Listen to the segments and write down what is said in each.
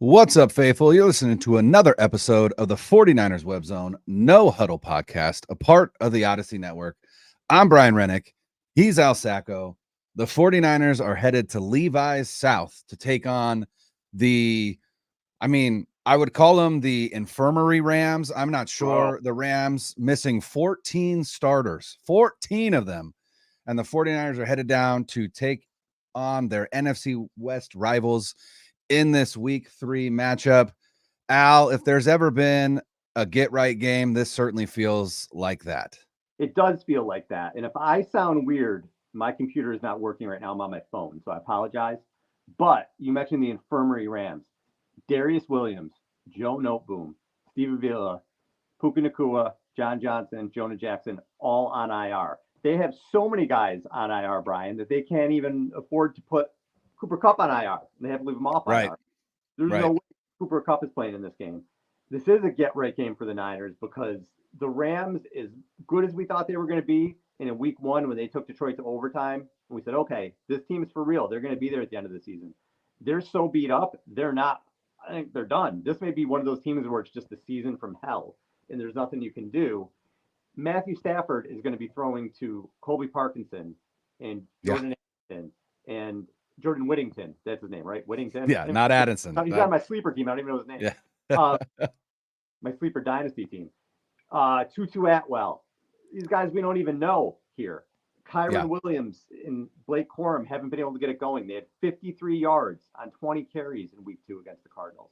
What's up, faithful? You're listening to another episode of the 49ers Web Zone No Huddle podcast, a part of the Odyssey Network. I'm Brian Rennick. He's Al Sacco. The 49ers are headed to Levi's South to take on I would call them the Infirmary Rams. I'm not sure. The Rams missing 14 starters, 14 of them. And the 49ers are headed down to take on their NFC West rivals in this week 3 matchup. Al, if there's ever been a get-right game, this certainly feels like that. It does feel like that. And if I sound weird, my computer is not working right now. I'm on my phone, so I apologize. But you mentioned the Infirmary Rams. Darius Williams, Joe Noteboom, Steve Avila, Puka Nakua, John Johnson, Jonah Jackson, all on IR. They have so many guys on IR, Brian, that they can't even afford to put Cooper Kupp on IR. They have to leave him off IR. There's no way Cooper Kupp is playing in this game. This is a get-right game for the Niners because the Rams, as good as we thought they were going to be in week 1 when they took Detroit to overtime, we said, okay, this team is for real. They're going to be there at the end of the season. They're so beat up, they're not. I think they're done. This may be one of those teams where it's just a season from hell, and there's nothing you can do. Matthew Stafford is going to be throwing to Colby Parkinson and Jordan Addison and Jordan Whittington. That's his name, right? Whittington? Yeah, not Addison. He's on my sleeper team. I don't even know his name. Yeah. My sleeper dynasty team. Tutu Atwell. These guys we don't even know here. Kyron Williams and Blake Corum haven't been able to get it going. They had 53 yards on 20 carries in week 2 against the Cardinals.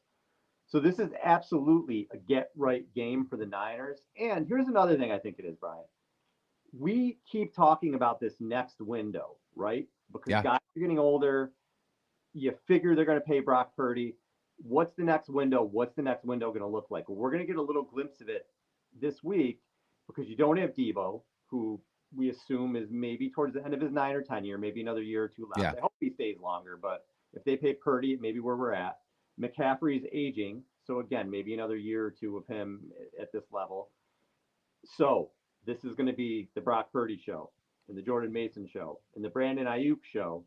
So this is absolutely a get-right game for the Niners. And here's another thing I think it is, Brian. We keep talking about this next window, right? Because guys are getting older. You figure they're going to pay Brock Purdy. What's the next window? What's the next window going to look like? Well, we're going to get a little glimpse of it this week because you don't have Deebo, who we assume is maybe towards the end of his 9 or 10 year, maybe another year or 2 left. Yeah. I hope he stays longer, but if they pay Purdy, it may be where we're at. McCaffrey's aging, so again, maybe another year or 2 of him at this level. So this is going to be the Brock Purdy show and the Jordan Mason show and the Brandon Ayuk show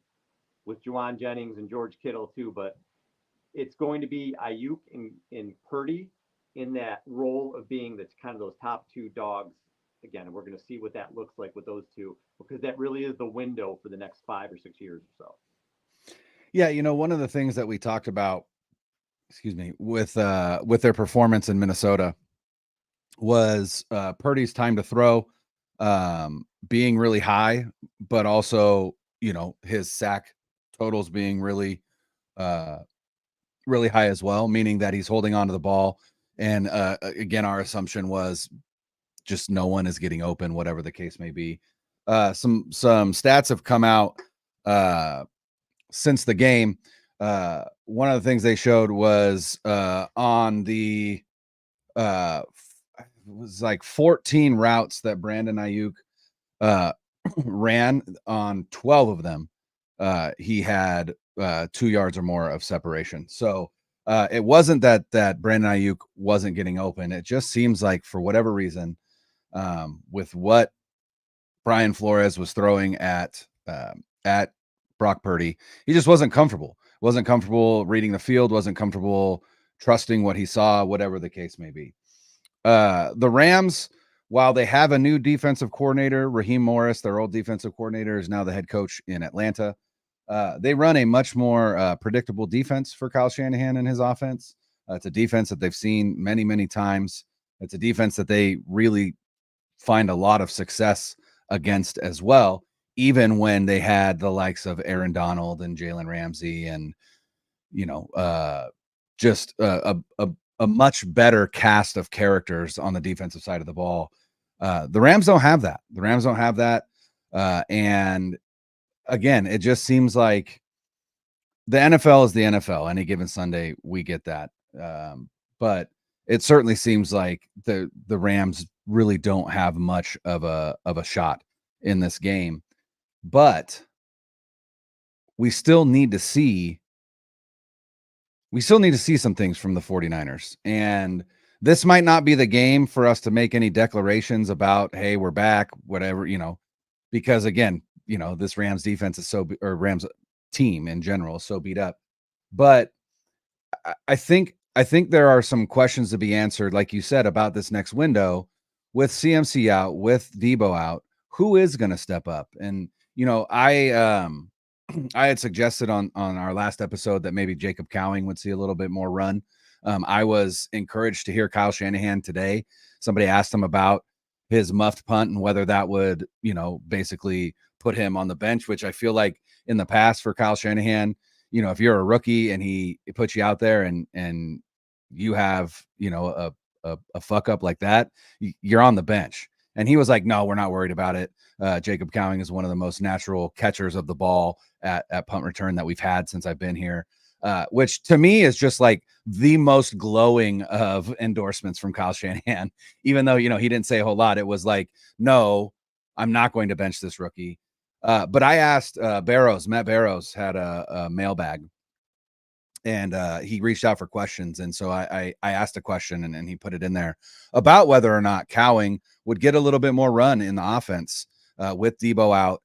with Juwan Jennings and George Kittle too, but it's going to be Ayuk and Purdy in that role of being that's kind of those top 2 dogs. Again, we're going to see what that looks like with those two because that really is the window for the next 5 or 6 years or so. Yeah, one of the things that we talked about, with their performance in Minnesota was Purdy's time to throw being really high, but also, his sack totals being really really high as well, meaning that he's holding on to the ball. And again, our assumption was just no one is getting open, whatever the case may be. Some stats have come out since the game. One of the things they showed was on the it was like 14 routes that Brandon Ayuk ran. On 12 of them he had 2 yards or more of separation. So it wasn't that Brandon Ayuk wasn't getting open. It just seems like for whatever reason, with what Brian Flores was throwing at Brock Purdy, he just wasn't comfortable. Wasn't comfortable reading the field, wasn't comfortable trusting what he saw, whatever the case may be. The Rams, while they have a new defensive coordinator, Raheem Morris, their old defensive coordinator, is now the head coach in Atlanta. They run a much more predictable defense for Kyle Shanahan and his offense. It's a defense that they've seen many, many times. It's a defense that they really find a lot of success against as well, even when they had the likes of Aaron Donald and Jalen Ramsey and, just a much better cast of characters on the defensive side of the ball. The Rams don't have that. And again, it just seems like the NFL is the NFL. Any given Sunday, we get that. But it certainly seems like the Rams really don't have much of a shot in this game. But we still need to see some things from the 49ers. And this might not be the game for us to make any declarations about, hey, we're back, whatever, because again, this Rams defense is Rams team in general is so beat up. But I think there are some questions to be answered, like you said, about this next window with CMC out, with Deebo out. Who is going to step up? And I had suggested on our last episode that maybe Jacob Cowing would see a little bit more run. I was encouraged to hear Kyle Shanahan today. Somebody asked him about his muffed punt and whether that would, basically put him on the bench, which I feel like in the past for Kyle Shanahan, if you're a rookie and he puts you out there and you have, a fuck up like that, you're on the bench. And he was like, no, we're not worried about it. Jacob Cowing is one of the most natural catchers of the ball at punt return that we've had since I've been here, which to me is just like the most glowing of endorsements from Kyle Shanahan. Even though, he didn't say a whole lot, it was like, no, I'm not going to bench this rookie. But I asked Matt Barrows had a mailbag, and he reached out for questions. And so I asked a question, and he put it in there about whether or not Cowing would get a little bit more run in the offense with Deebo out,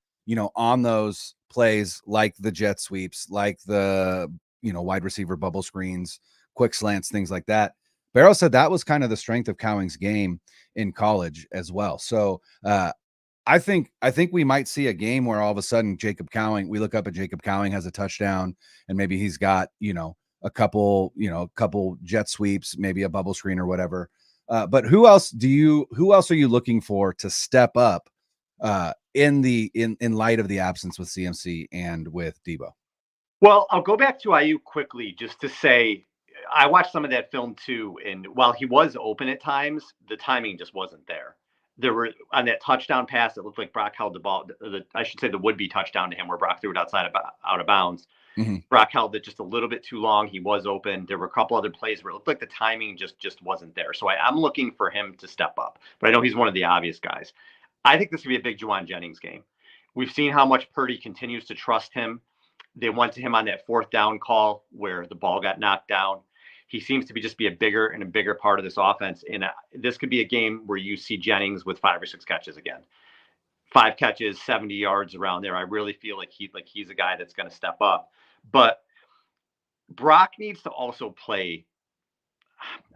on those plays like the jet sweeps, like the, wide receiver bubble screens, quick slants, things like that. Barrow said that was kind of the strength of Cowing's game in college as well. So I think we might see a game where all of a sudden we look up at Jacob Cowing has a touchdown, and maybe he's got, a couple jet sweeps, maybe a bubble screen or whatever. But who else are you looking for to step up in light of the absence with CMC and with Deebo? Well, I'll go back to Ayuk quickly just to say I watched some of that film too, and while he was open at times, the timing just wasn't there. There were on that touchdown pass, it looked like Brock held the ball. I should say the would-be touchdown to him, where Brock threw it out of bounds. Mm-hmm. Brock held it just a little bit too long. He was open. There were a couple other plays where it looked like the timing just wasn't there. So I'm looking for him to step up, but I know he's one of the obvious guys. I think this could be a big Juwan Jennings game. We've seen how much Purdy continues to trust him. They went to him on that fourth down call where the ball got knocked down. He seems to be a bigger part of this offense. And this could be a game where you see Jennings with 5 or 6 catches again. 5 catches, 70 yards around there. I really feel like he's a guy that's going to step up. But Brock needs to also play,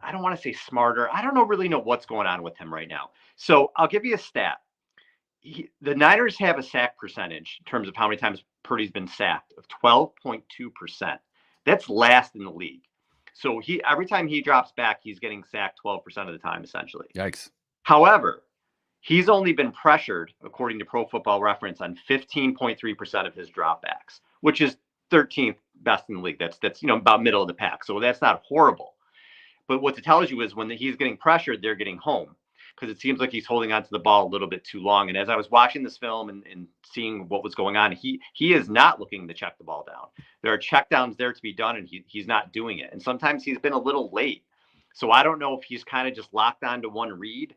I don't want to say smarter. I don't really know what's going on with him right now. So I'll give you a stat. The Niners have a sack percentage in terms of how many times Purdy's been sacked of 12.2%. That's last in the league. So every time he drops back, he's getting sacked 12% of the time, essentially. Yikes. However, he's only been pressured, according to Pro Football Reference, on 15.3% of his dropbacks, which is 13th best in the league. That's about middle of the pack. So that's not horrible. But what it tells you is when he's getting pressured, they're getting home, because it seems like he's holding onto the ball a little bit too long. And as I was watching this film and seeing what was going on, he is not looking to check the ball down. There are check downs there to be done, and he's not doing it. And sometimes he's been a little late. So I don't know if he's kind of just locked onto one read.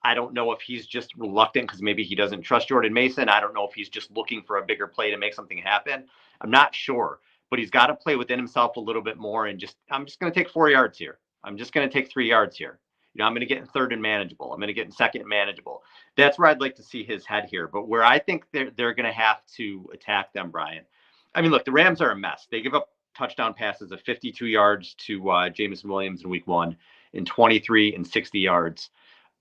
I don't know if he's just reluctant because maybe he doesn't trust Jordan Mason. I don't know if he's just looking for a bigger play to make something happen. I'm not sure, but he's got to play within himself a little bit more. And I'm just going to take 4 yards here. I'm just going to take 3 yards here. I'm going to get in third and manageable. I'm going to get in second and manageable. That's where I'd like to see his head here. But where I think they're going to have to attack them, Brian. I mean, look, the Rams are a mess. They give up touchdown passes of 52 yards to Jameson Williams in week 1 and 23 and 60 yards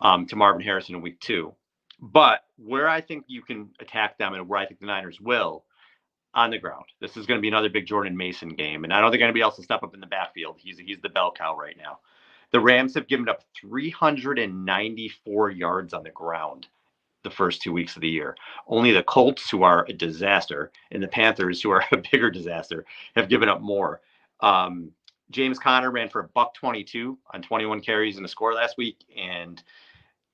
to Marvin Harrison in week 2. But where I think you can attack them and where I think the Niners will, on the ground. This is going to be another big Jordan Mason game. And I don't think anybody else will step up in the backfield. He's the bell cow right now. The Rams have given up 394 yards on the ground the first 2 weeks of the year. Only the Colts, who are a disaster, and the Panthers, who are a bigger disaster, have given up more. James Conner ran for $122 on 21 carries and a score last week, and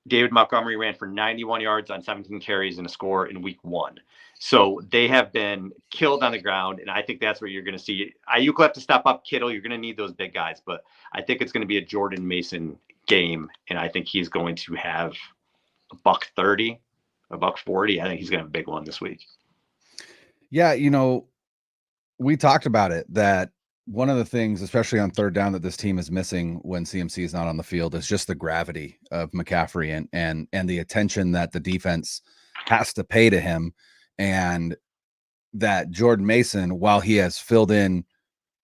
David Montgomery ran for 91 yards on 17 carries and a score in week 1. So they have been killed on the ground, and I think that's where you're going to see Ayuk will have to step up. Kittle, you're going to need those big guys, but I think it's going to be a Jordan Mason game, and I think he's going to have $130, $140. I think he's going to have a big one this week. Yeah, we talked about it, that one of the things, especially on third down, that this team is missing when CMC is not on the field is just the gravity of McCaffrey and the attention that the defense has to pay to him. And that Jordan Mason, while he has filled in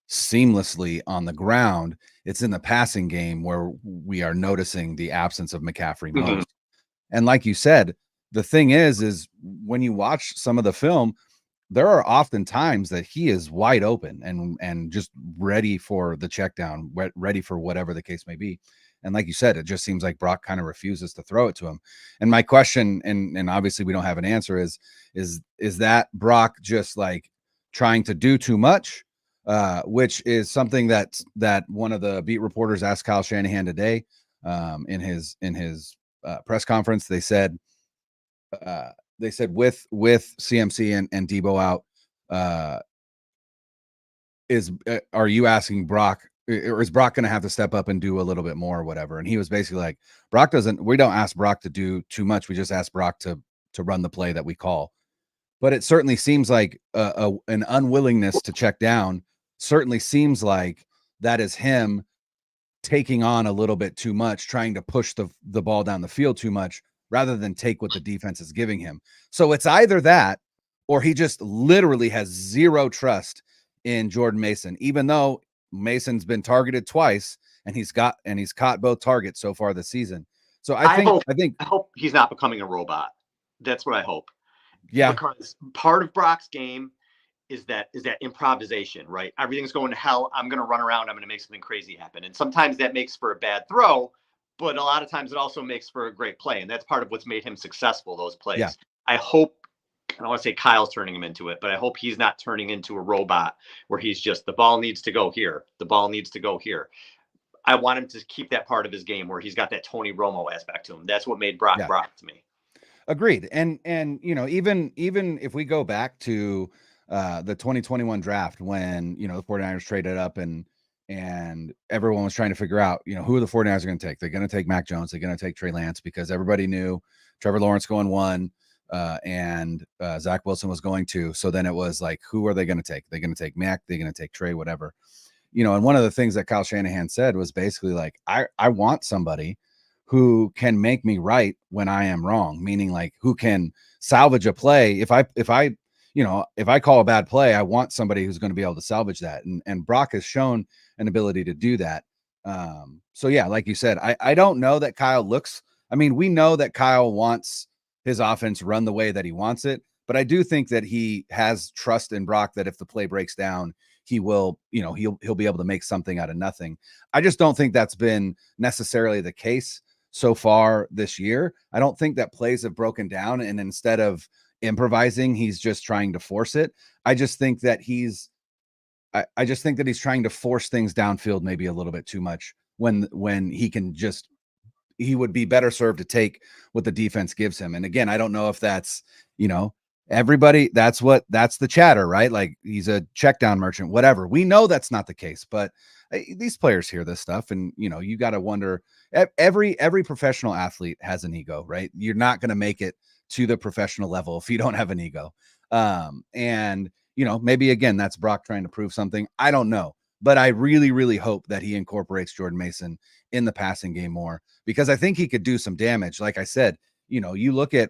seamlessly on the ground. It's in the passing game where we are noticing the absence of McCaffrey most. And like you said, the thing is when you watch some of the film, there are often times that he is wide open and just ready for the check down, ready for whatever the case may be. And like you said, it just seems like Brock kind of refuses to throw it to him. And my question, and obviously we don't have an answer, is that Brock just like trying to do too much? Which is something that one of the beat reporters asked Kyle Shanahan today, in his press conference. They said with CMC and Deebo out, are you asking Brock, or is Brock going to have to step up and do a little bit more or whatever? And he was basically like, we don't ask Brock to do too much. We just ask Brock to run the play that we call. But it certainly seems like an unwillingness to check down certainly seems like that is him taking on a little bit too much, trying to push the ball down the field too much rather than take what the defense is giving him. So it's either that or he just literally has zero trust in Jordan Mason, even though Mason's been targeted twice and he's caught both targets so far this season. So I hope he's not becoming a robot. That's what I hope. Yeah. Because part of Brock's game is that improvisation, right? Everything's going to hell. I'm going to run around. I'm going to make something crazy happen. And sometimes that makes for a bad throw, but a lot of times it also makes for a great play. And that's part of what's made him successful, those plays. Yeah. I hope, I don't want to say Kyle's turning him into it, but I hope he's not turning into a robot where he's just, the ball needs to go here. The ball needs to go here. I want him to keep that part of his game where he's got that Tony Romo aspect to him. That's what made Brock Brock to me. Agreed. And even if we go back to the 2021 draft, when the 49ers traded up and everyone was trying to figure out who the 49ers are going to take. They're going to take Mac Jones, they're going to take Trey Lance, because everybody knew Trevor Lawrence going 1 and Zach Wilson was going 2. So then it was like, who are they going to take? They're going to take Mac, they're going to take Trey, whatever. And one of the things that Kyle Shanahan said was basically like, I want somebody who can make me right when I am wrong, meaning like who can salvage a play. If I call a bad play, I want somebody who's going to be able to salvage that. And Brock has shown an ability to do that. So yeah, like you said, I don't know that Kyle we know that Kyle wants his offense run the way that he wants it, but I do think that he has trust in Brock that if the play breaks down, he will, he'll be able to make something out of nothing. I just don't think that's been necessarily the case so far this year. I don't think that plays have broken down, and instead of improvising, he's just trying to force it. I just think that he's trying to force things downfield maybe a little bit too much when he would be better served to take what the defense gives him. And again, I don't know if that's, everybody, that's the chatter, right? Like he's a check down merchant, whatever. We know that's not the case, but these players hear this stuff, and you got to wonder. Every professional athlete has an ego, right? You're not going to make it to the professional level if you don't have an ego. And maybe again, that's Brock trying to prove something. I don't know, but I really, really hope that he incorporates Jordan Mason in the passing game more, because I think he could do some damage. Like I said, you look at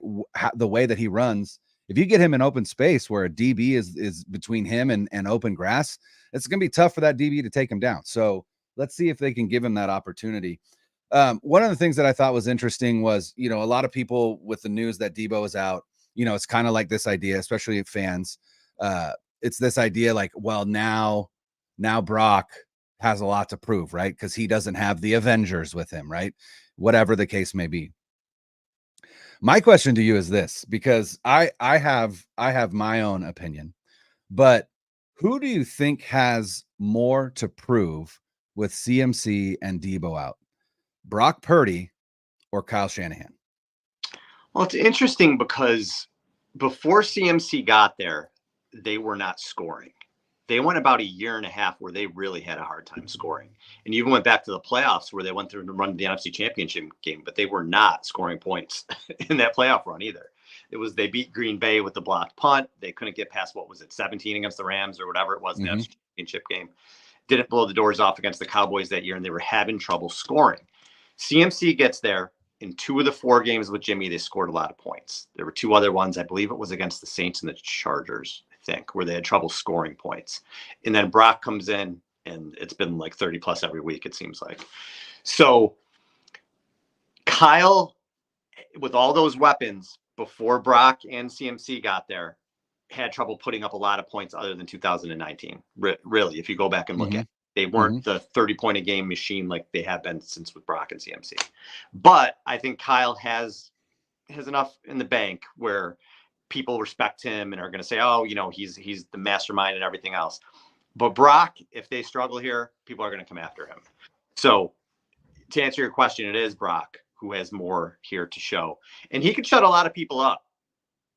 the way that he runs. If you get him in open space where a DB is between him and open grass, it's going to be tough for that DB to take him down. So let's see if they can give him that opportunity. One of the things that I thought was interesting was, a lot of people with the news that Deebo is out, it's kind of like this idea, especially fans. It's this idea like, well, now Brock has a lot to prove, right? Because he doesn't have the Avengers with him, right? Whatever the case may be. My question to you is this, because I have my own opinion, but who do you think has more to prove with CMC and Deebo out? Brock Purdy or Kyle Shanahan? Well, it's interesting because before CMC got there, they were not scoring. They went about a year and a half where they really had a hard time scoring. And you even went back to the playoffs where they went through and run the NFC Championship game, but they were not scoring points in that playoff run either. They beat Green Bay with the blocked punt. They couldn't get past, 17 against the Rams or whatever it was in the NFC Championship game. Didn't blow the doors off against the Cowboys that year, and they were having trouble scoring. CMC gets there. In 2 of the 4 games with Jimmy, they scored a lot of points. There were 2 other ones. I believe it was against the Saints and the Chargers, I think, where they had trouble scoring points. And then Brock comes in and it's been like 30 plus every week, it seems like. So Kyle, with all those weapons before Brock and CMC got there, had trouble putting up a lot of points other than 2019. Really, if you go back and look at it, they weren't the 30-point a game machine like they have been since with Brock and CMC. But I think Kyle has enough in the bank where people respect him and are going to say, oh, you know, he's the mastermind and everything else. But Brock, if they struggle here, people are going to come after him. So to answer your question, it is Brock who has more here to show. And he could shut a lot of people up.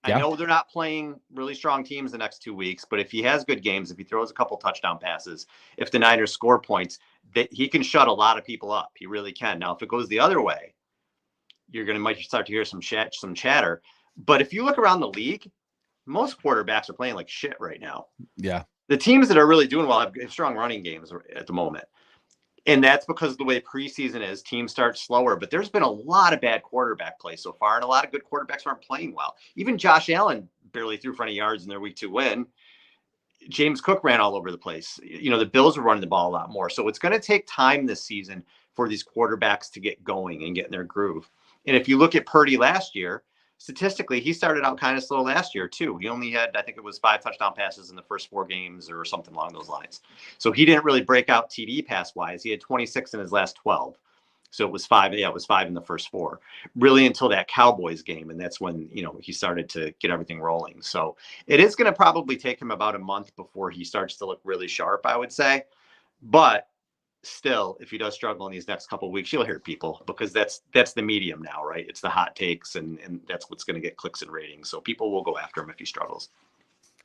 Yeah. I know they're not playing really strong teams the next 2 weeks, but if he has good games, if he throws a couple touchdown passes, if the Niners score points, that he can shut a lot of people up. He really can. Now, if it goes the other way, might start to hear some chatter. But if you look around the league, most quarterbacks are playing like shit right now. Yeah. The teams that are really doing well have strong running games at the moment. And that's because of the way preseason is. Teams start slower, but there's been a lot of bad quarterback play so far, and a lot of good quarterbacks aren't playing well. Even Josh Allen barely threw for any yards in their week 2 win. James Cook ran all over the place. You know, the Bills were running the ball a lot more. So it's going to take time this season for these quarterbacks to get going and get in their groove. And if you look at Purdy last year, statistically, he started out kind of slow last year too. He only had, I think it was 5 touchdown passes in the first 4 games or something along those lines. So he didn't really break out TD pass wise. He had 26 in his last 12. So it was 5. Yeah, it was 5 in the first 4, really until that Cowboys game. And that's when, you know, he started to get everything rolling. So it is going to probably take him about a month before he starts to look really sharp, I would say. But still, if he does struggle in these next couple of weeks, you'll hear people, because that's the medium now, right? It's the hot takes, and that's what's going to get clicks and ratings. So people will go after him if he struggles.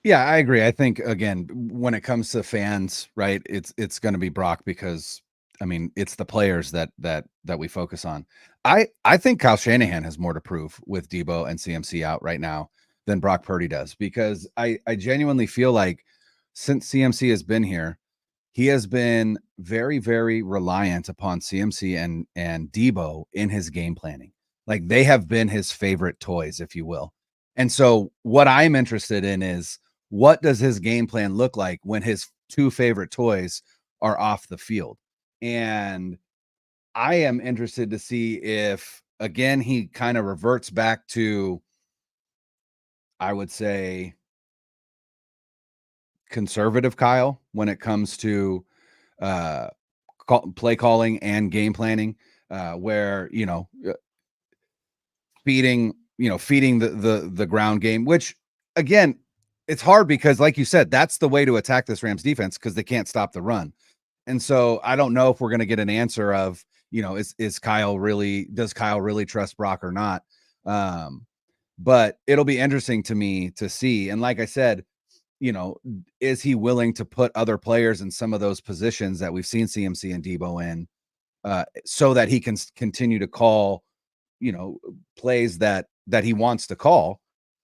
Yeah, I agree. I think, again, when it comes to fans, right, it's going to be Brock, because I mean, it's the players that we focus on. I think Kyle Shanahan has more to prove with Deebo and CMC out right now than Brock Purdy does, because I genuinely feel like since CMC has been here, he has been very, very reliant upon CMC and Deebo in his game planning. Like, they have been his favorite toys, if you will. And so what I'm interested in is, what does his game plan look like when his 2 favorite toys are off the field? And I am interested to see if, again, he kind of reverts back to, I would say, conservative Kyle when it comes to play calling and game planning, where, you know, feeding the ground game, which, again, it's hard because, like you said, that's the way to attack this Rams defense, because they can't stop the run. And so I don't know if we're going to get an answer of, you know, does Kyle really trust Brock or not? But it'll be interesting to me to see. And like I said, you know, is he willing to put other players in some of those positions that we've seen CMC and Deebo in, so that he can continue to call, you know, plays that he wants to call.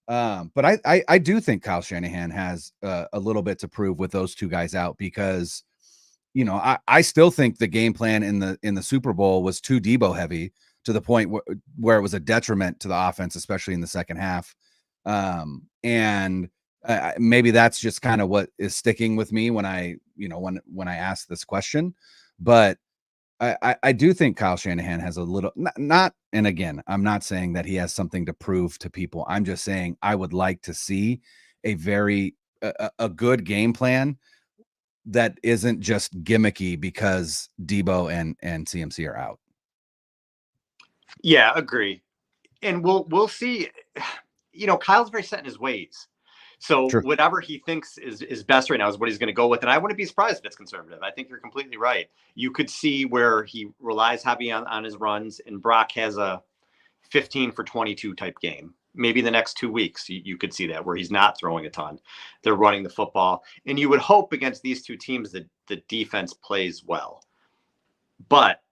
But I do think Kyle Shanahan has a little bit to prove with those 2 guys out, because, you know, I still think the game plan in the Super Bowl was too Deebo heavy, to the point where it was a detriment to the offense, especially in the second half. And maybe that's just kind of what is sticking with me when I ask this question. But I do think Kyle Shanahan has a little, not, and again, I'm not saying that he has something to prove to people. I'm just saying I would like to see a good game plan that isn't just gimmicky because Deebo and CMC are out. Yeah, agree. And we'll see. You know, Kyle's very set in his ways. So True. Whatever he thinks is best right now is what he's going to go with. And I wouldn't be surprised if it's conservative. I think you're completely right. You could see where he relies heavy on his runs, and Brock has a 15 for 22 type game. Maybe the next 2 weeks, you could see that, where he's not throwing a ton. They're running the football. And you would hope against these 2 teams that the defense plays well. But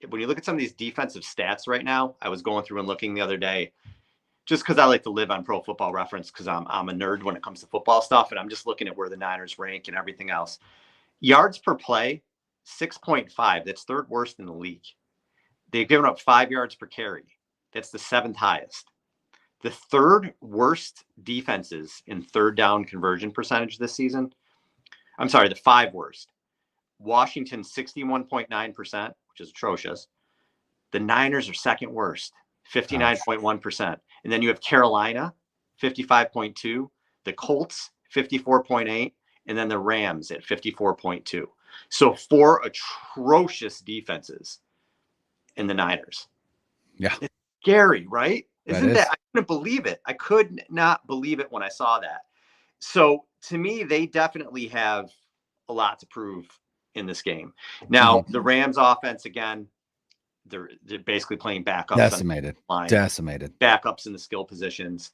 when you look at some of these defensive stats right now, I was going through and looking the other day, just because I like to live on Pro Football Reference, because I'm a nerd when it comes to football stuff, and I'm just looking at where the Niners rank and everything else. Yards per play, 6.5. That's 3rd worst in the league. They've given up 5 yards per carry. That's the 7th highest. The 3rd worst defenses in 3rd down conversion percentage this season. I'm sorry, the 5 worst. Washington 61.9%, which is atrocious. The Niners are second worst, 59.1%. And then you have Carolina, 55.2, the Colts, 54.8, and then the Rams at 54.2. So 4 atrocious defenses in the Niners. Yeah. It's scary, right? That I couldn't believe it. I could not believe it when I saw that. So to me, they definitely have a lot to prove in this game. Now, the Rams offense, again, they're basically playing backups. Decimated. On the line, Decimated. backups in the skill positions.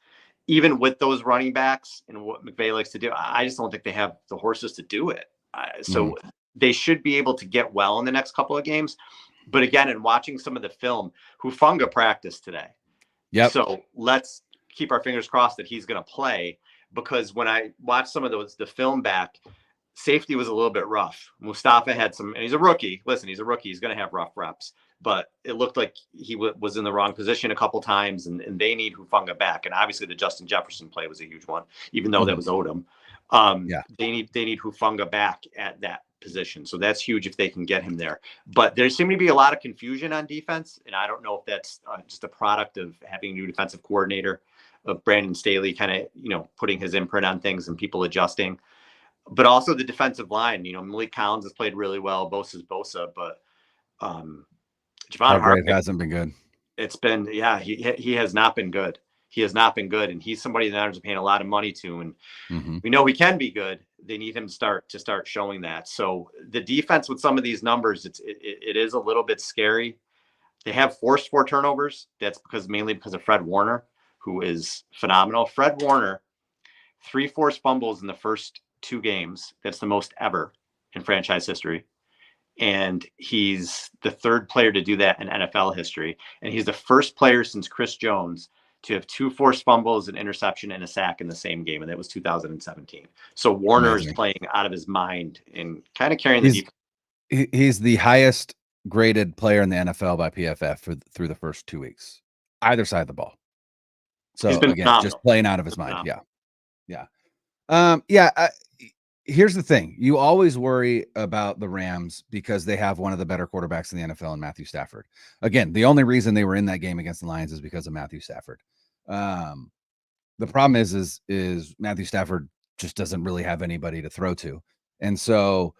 Even with those running backs and what McVay likes to do, I just don't think they have the horses to do it. So they should be able to get well in the next couple of games. But again, in watching some of the film, Hufanga practiced today. Yep. So let's keep our fingers crossed that he's going to play, because when I watched some of the film back, safety was a little bit rough. Mustafa had some, and he's a rookie. Listen, he's a rookie. He's going to have rough reps, but it looked like he was in the wrong position a couple times, and they need Hufanga back. And obviously the Justin Jefferson play was a huge one, even though that was Odom. They need Hufanga back at that position. So that's huge if they can get him there. But there seemed to be a lot of confusion on defense, and I don't know if that's just a product of having a new defensive coordinator, of Brandon Staley kind of, putting his imprint on things and people adjusting. But also the defensive line, Malik Collins has played really well. Bosa's Bosa, but Javon Hargrave hasn't been good. It's been, he has not been good. He has not been good, and he's somebody the Niners are paying a lot of money to, and we know he can be good. They need him to start showing that. So the defense with some of these numbers, it is a little bit scary. They have forced 4 turnovers. That's mainly because of Fred Warner, who is phenomenal. Fred Warner, 3 forced fumbles in the first 2 games. That's the most ever in franchise history. And he's the 3rd player to do that in NFL history. And he's the first player since Chris Jones to have 2 forced fumbles, an interception, and a sack in the same game. And that was 2017. So Warner is playing out of his mind and kind of carrying the defense. He's the highest graded player in the NFL by PFF through the first 2 weeks, either side of the ball. So again, phenomenal. Just playing out of his mind. Here's the thing. You always worry about the Rams because they have one of the better quarterbacks in the NFL in Matthew Stafford. Again, the only reason they were in that game against the Lions is because of Matthew Stafford. The problem is Matthew Stafford just doesn't really have anybody to throw to. And so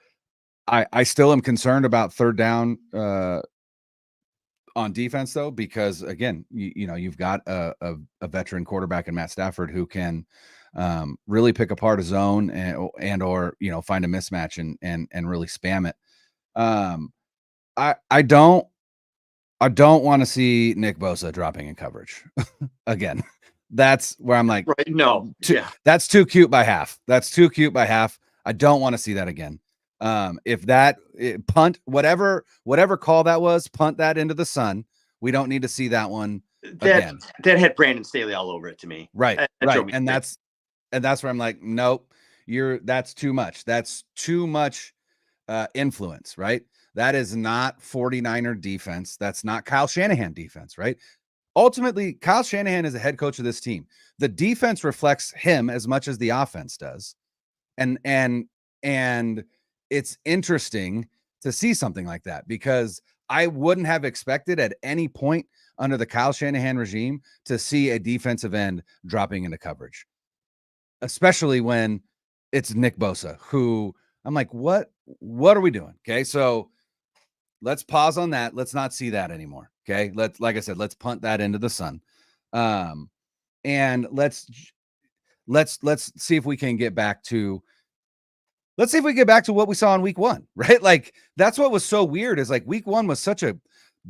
I still am concerned about 3rd down on defense, though, because again, you've got a veteran quarterback in Matt Stafford who can really pick apart a zone and or find a mismatch and really spam it. I don't want to see Nick Bosa dropping in coverage again. That's where I'm like, right? No, that's too cute by half. That's too cute by half. I don't want to see that again. If punt, whatever call that was, punt that into the sun. We don't need to see that one again. That had Brandon Staley all over it to me. Right. And that's where I'm like, nope, that's too much. That's too much influence, right? That is not 49er defense. That's not Kyle Shanahan defense, right? Ultimately, Kyle Shanahan is the head coach of this team. The defense reflects him as much as the offense does. And it's interesting to see something like that because I wouldn't have expected at any point under the Kyle Shanahan regime to see a defensive end dropping into coverage, especially when it's Nick Bosa, who I'm like, what are we doing? Okay. So let's pause on that. Let's not see that anymore. Okay. Like I said, let's punt that into the sun. And let's see if we can get back to, what we saw in week 1, right? Like that's what was so weird is like week 1 was such a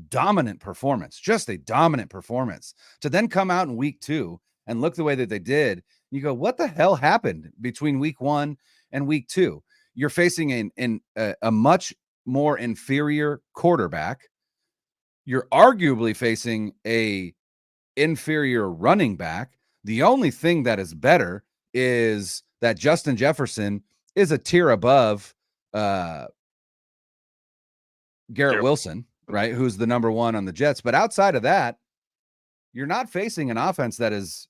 dominant performance, just a dominant performance to then come out in week 2 and look the way that they did. You go, what the hell happened between week 1 and week 2? You're facing a much more inferior quarterback. You're arguably facing a inferior running back. The only thing that is better is that Justin Jefferson is a tier above Garrett Wilson, right? Who's the number 1 on the Jets. But outside of that, you're not facing an offense that is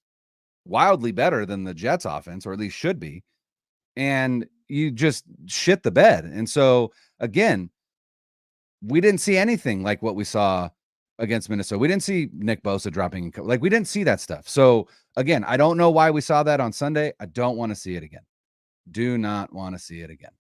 wildly better than the Jets offense, or at least should be. And you just shit the bed. And so again, we didn't see anything like what we saw against Minnesota. We didn't see Nick Bosa dropping like we didn't see that stuff. So again, I don't know why we saw that on Sunday. I don't want to see it again. Do not want to see it again.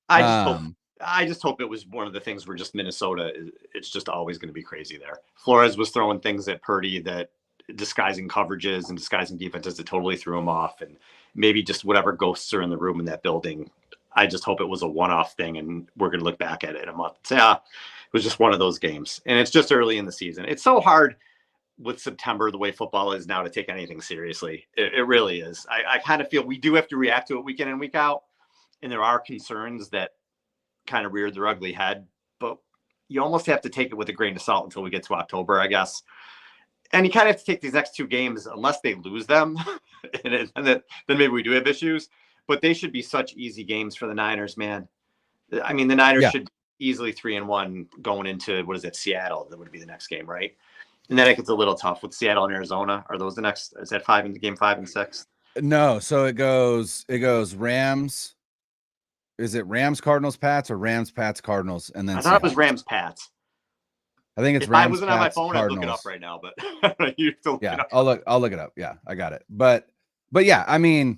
I just hope it was one of the things where just Minnesota, it's just always going to be crazy there. Flores was throwing things at Purdy that disguising coverages and disguising defenses that totally threw him off, and maybe just whatever ghosts are in the room in that building. I just hope it was a one-off thing, and we're going to look back at it in a month and say, it was just one of those games. And it's just early in the season. It's so hard with September, the way football is now, to take anything seriously. It really is. I kind of feel we do have to react to it week in and week out. And there are concerns that kind of reared their ugly head, but you almost have to take it with a grain of salt until we get to October, I guess. And you kind of have to take these next two games, unless they lose them, and then maybe we do have issues. But they should be such easy games for the Niners, man. I mean, the Niners should easily 3-1 going into, what is it, Seattle? That would be the next game, right? And then it gets a little tough with Seattle and Arizona. Are those the next? Is that game 5 and 6? No, so it goes Rams. Is it Rams, Cardinals, Pats, or Rams, Pats, Cardinals, and then I thought Seahawks? it was Rams, Pats. I think it's if Rams. I wasn't Pats, on my phone, Cardinals. I'd look it up right now. But you have to look it up. I'll look it up. Yeah, I got it. But yeah, I mean,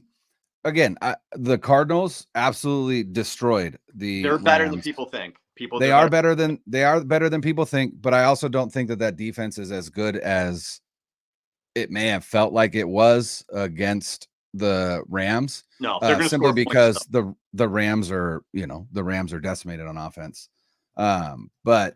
again, the Cardinals absolutely destroyed the. They're better Rams. than people think. They are better than people think. But I also don't think that defense is as good as it may have felt like it was against the Rams. No, they're going to simply because the Rams are, the Rams are decimated on offense. But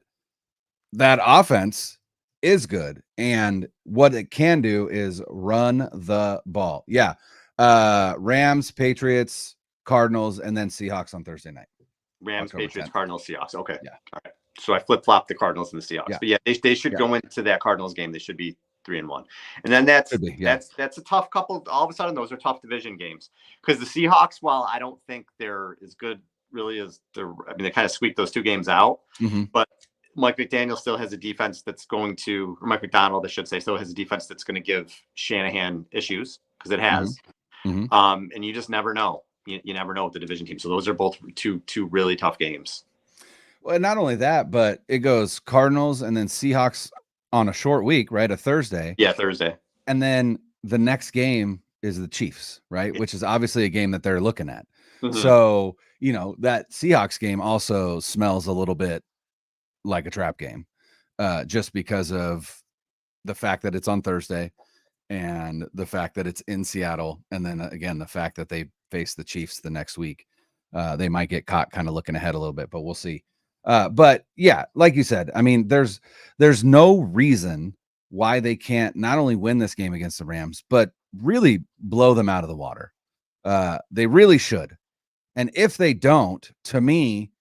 that offense is good, and what it can do is run the ball. Yeah. Rams, Patriots, Cardinals, and then Seahawks on Thursday night. Rams, October Patriots, 10th. Cardinals, Seahawks. Okay. Yeah. All right. So I flip-flopped the Cardinals and the Seahawks. Yeah. But yeah, they should go into that Cardinals game. They should be 3-1. And then that's a tough couple. All of a sudden, those are tough division games, because the Seahawks, while I don't think they're as good really as they kind of squeaked those two games out, but Mike McDaniel still has a defense that's going to, or Mike McDonald, I should say, still has a defense that's going to give Shanahan issues, because it has. And you just never know. You never know with the division team. So those are both two really tough games. Well, not only that, but it goes Cardinals and then Seahawks on a short week, right? A Thursday. Yeah, Thursday. And then the next game is the Chiefs, right? Which is obviously a game that they're looking at. So, that Seahawks game also smells a little bit like a trap game, just because of the fact that it's on Thursday and the fact that it's in Seattle. And then again, the fact that they face the Chiefs the next week. They might get caught kind of looking ahead a little bit, but we'll see. But yeah, like you said, I mean, there's no reason why they can't not only win this game against the Rams, but really blow them out of the water. They really should. And if they don't, to me,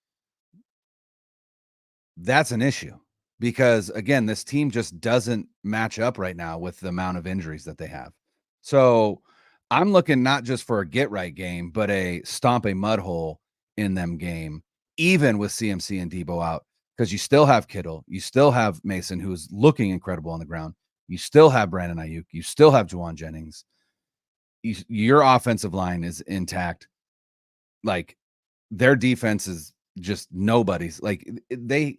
that's an issue, because again, this team just doesn't match up right now with the amount of injuries that they have. So I'm looking not just for a get right game, but a stomp a mud hole in them game, even with CMC and Deebo out, because you still have Kittle, you still have Mason, who's looking incredible on the ground. You still have Brandon Ayuk, you still have Juwan Jennings. Your offensive line is intact. Like, their defense is just nobody's. Like, they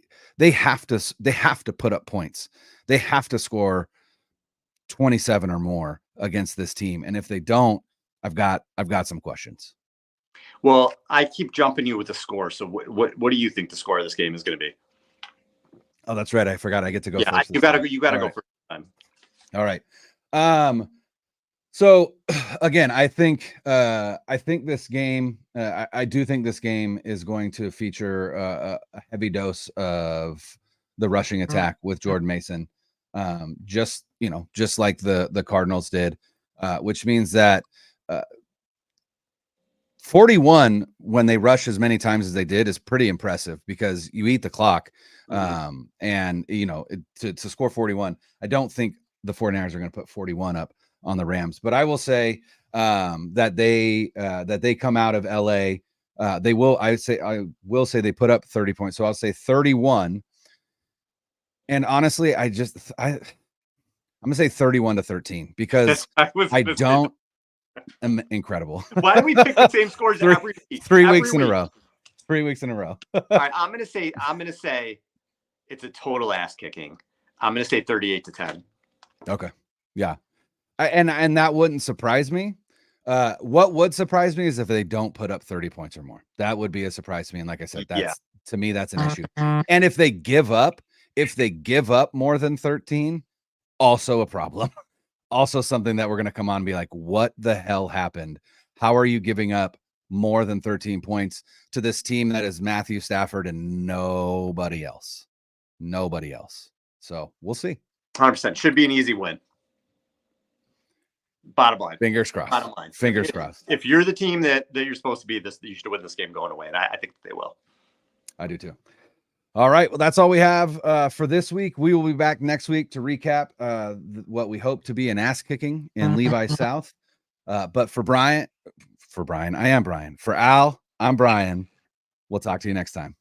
have to put up points. They have to score 27 or more against this team, and if they don't, I've got some questions. Well, I keep jumping you with the score. So what do you think the score of this game is going to be? Oh, that's right. I forgot. I get to go first. You got to go first time. All right. So again, I think this game, I do think this game is going to feature a heavy dose of the rushing attack with Jordan Mason. Just like the Cardinals did, which means that 41, when they rush as many times as they did, is pretty impressive, because you eat the clock. And to score 41, I don't think the 49ers are going to put 41 up on the Rams, but I will say that they come out of LA. I will say they put up 30 points. So I'll say 31. And honestly, I'm going to say 31-13, because I Incredible. Why do we pick the same scores every week? 3 Every weeks in a week. row. 3 weeks in a row. All right, I'm gonna say it's a total ass kicking. I'm gonna say 38-10. Okay. Yeah. And that wouldn't surprise me. What would surprise me is if they don't put up 30 points or more. That would be a surprise to me. And like I said, to me, that's an issue. And if they give up more than 13, also a problem. Also something that we're going to come on and be like, what the hell happened? How are you giving up more than 13 points to this team that is Matthew Stafford and nobody else? Nobody else. So we'll see. 100% should be an easy win. Bottom line. Fingers crossed. Bottom line. Fingers crossed. If you're the team that you're supposed to be, you should win this game going away. And I think they will. I do too. All right. Well, that's all we have for this week. We will be back next week to recap what we hope to be an ass kicking in Levi South. But for Brian, I am Brian. For Al, I'm Brian. We'll talk to you next time.